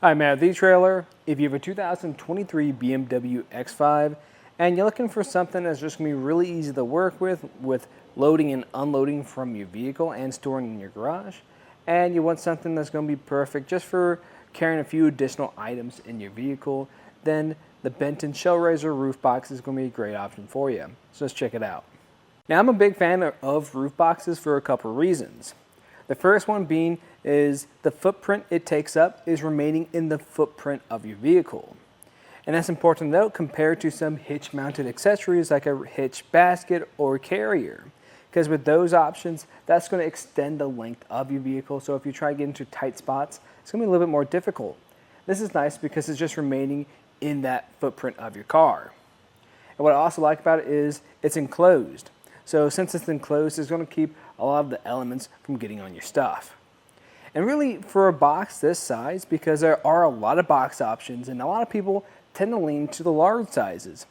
Hi, Matt, the Etrailer. If you have a 2023 BMW X5 and you're looking for something that's just going to be really easy to work with loading and unloading from your vehicle and storing in your garage, and you want something that's going to be perfect just for carrying a few additional items in your vehicle, then the Benton ShellRaiser Roof Box is going to be a great option for you. So let's check it out. Now, I'm a big fan of roof boxes for a couple of reasons. The first one being is the footprint it takes up is remaining in the footprint of your vehicle. And that's important to note compared to some hitch-mounted accessories like a hitch basket or carrier. Because with those options, that's going to extend the length of your vehicle. So if you try to get into tight spots, it's going to be a little bit more difficult. This is nice because it's just remaining in that footprint of your car. And what I also like about it is it's enclosed. So since it's enclosed, it's going to keep a lot of the elements from getting on your stuff. And really for a box this size, because there are a lot of box options and a lot of people tend to lean to the large sizes.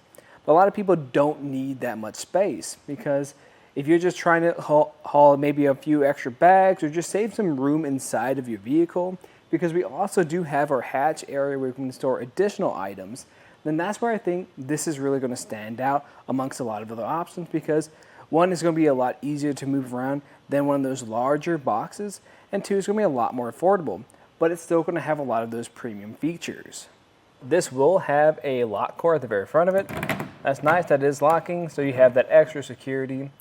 But a lot of people don't need that much space because if you're just trying to haul maybe a few extra bags or just save some room inside of your vehicle, because we also do have our hatch area where we can store additional items, then that's where I think this is really going to stand out amongst a lot of other options because one, is going to be a lot easier to move around than one of those larger boxes, and two, it's going to be a lot more affordable, but it's still going to have a lot of those premium features. This will have a lock core at the very front of it. That's nice, that is locking, so you have that extra security,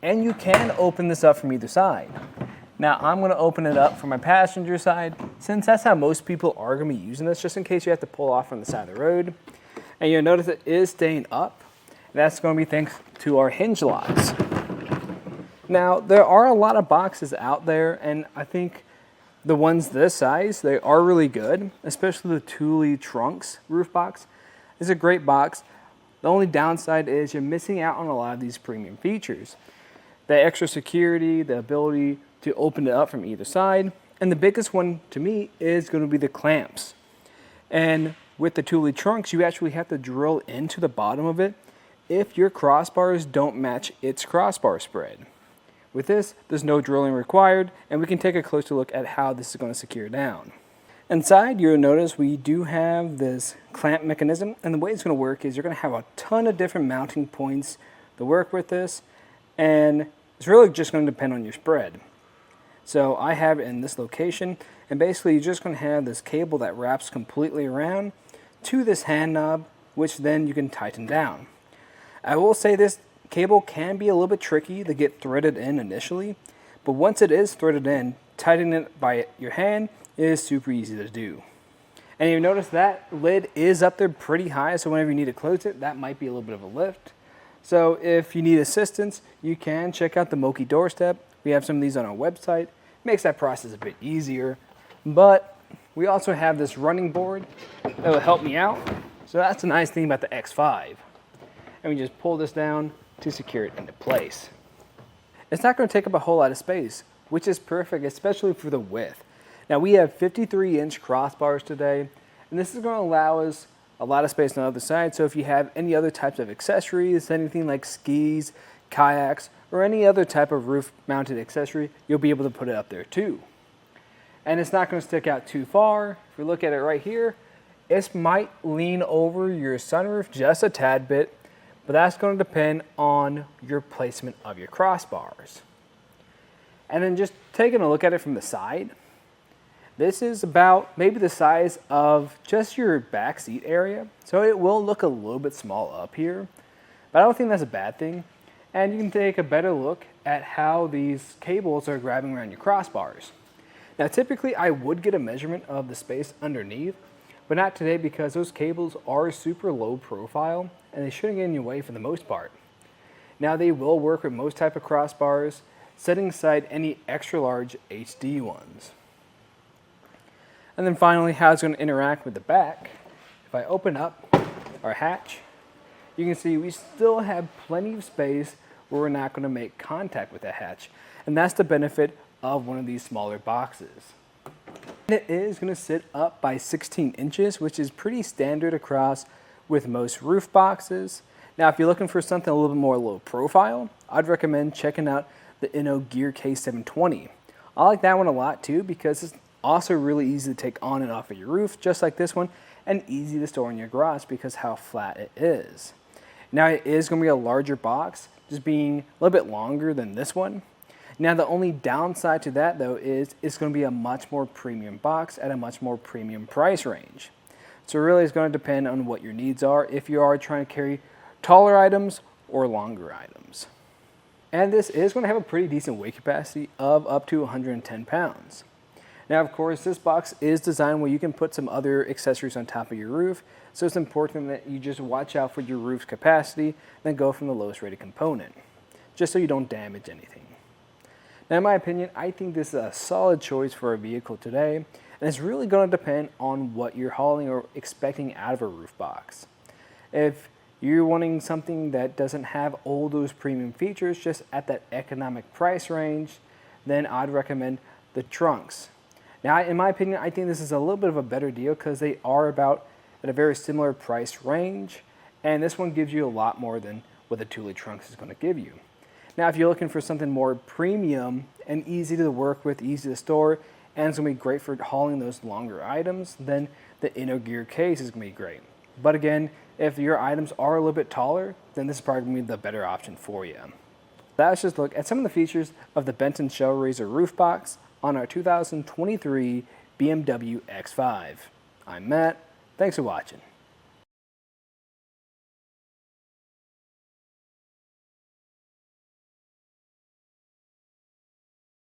and you can open this up from either side. Now, I'm going to open it up from my passenger side, since that's how most people are going to be using this, just in case you have to pull off from the side of the road. And you'll notice it is staying up. That's going to be thanks to our hinge locks. Now, there are a lot of boxes out there, and I think the ones this size, they are really good, especially the Thule Trunks roof box. It's a great box. The only downside is you're missing out on a lot of these premium features. The extra security, the ability to open it up from either side, and the biggest one to me is going to be the clamps. And with the Thule Trunks, you actually have to drill into the bottom of it if your crossbars don't match its crossbar spread. With this, there's no drilling required, and we can take a closer look at how this is going to secure down. Inside, you'll notice we do have this clamp mechanism, and the way it's going to work is you're going to have a ton of different mounting points to work with this, and it's really just going to depend on your spread. So I have it in this location, and basically you're just going to have this cable that wraps completely around to this hand knob, which then you can tighten down. I will say this cable can be a little bit tricky to get threaded in initially, but once it is threaded in, tightening it by your hand is super easy to do. And you notice that lid is up there pretty high, so whenever you need to close it, that might be a little bit of a lift. So if you need assistance, you can check out the Moki doorstep. We have some of these on our website. It makes that process a bit easier, but we also have this running board that will help me out. So that's the nice thing about the X5. And we just pull this down to secure it into place. It's not going to take up a whole lot of space, which is perfect, especially for the width. Now we have 53-inch crossbars today, and this is going to allow us a lot of space on the other side. So if you have any other types of accessories, anything like skis, kayaks, or any other type of roof-mounted accessory, you'll be able to put it up there too. And it's not going to stick out too far. If we look at it right here, it might lean over your sunroof just a tad bit, but that's going to depend on your placement of your crossbars. And then just taking a look at it from the side, this is about maybe the size of just your back seat area. So it will look a little bit small up here, but I don't think that's a bad thing. And you can take a better look at how these cables are grabbing around your crossbars. Now typically I would get a measurement of the space underneath, but not today because those cables are super low profile and they shouldn't get in your way for the most part. Now they will work with most type of crossbars, setting aside any extra large HD ones. And then finally, how it's going to interact with the back. If I open up our hatch, you can see we still have plenty of space where we're not going to make contact with that hatch. And that's the benefit of one of these smaller boxes. It is going to sit up by 16 inches, which is pretty standard across with most roof boxes. Now, if you're looking for something a little bit more low profile, I'd recommend checking out the Inno Gear K720. I like that one a lot too because it's Also really easy to take on and off of your roof, just like this one, and easy to store in your garage because how flat it is. Now it is going to be a larger box, just being a little bit longer than this one. Now the only downside to that though is it's going to be a much more premium box at a much more premium price range. So really it's going to depend on what your needs are if you are trying to carry taller items or longer items. And this is going to have a pretty decent weight capacity of up to 110 pounds. Now, of course, this box is designed where you can put some other accessories on top of your roof, so it's important that you just watch out for your roof's capacity, then go from the lowest rated component, just so you don't damage anything. Now, in my opinion, I think this is a solid choice for a vehicle today, and it's really going to depend on what you're hauling or expecting out of a roof box. If you're wanting something that doesn't have all those premium features, just at that economic price range, then I'd recommend the trunks. Now, in my opinion, I think this is a little bit of a better deal because they are about at a very similar price range, and this one gives you a lot more than what the Thule trunks is going to give you. Now, if you're looking for something more premium and easy to work with, easy to store, and it's going to be great for hauling those longer items, then the InnoGear case is going to be great. But again, if your items are a little bit taller, then this is probably going to be the better option for you. Let's just look at some of the features of the Benton ShellRaiser Roof Box on our 2023 BMW X5. I'm Matt. Thanks for watching.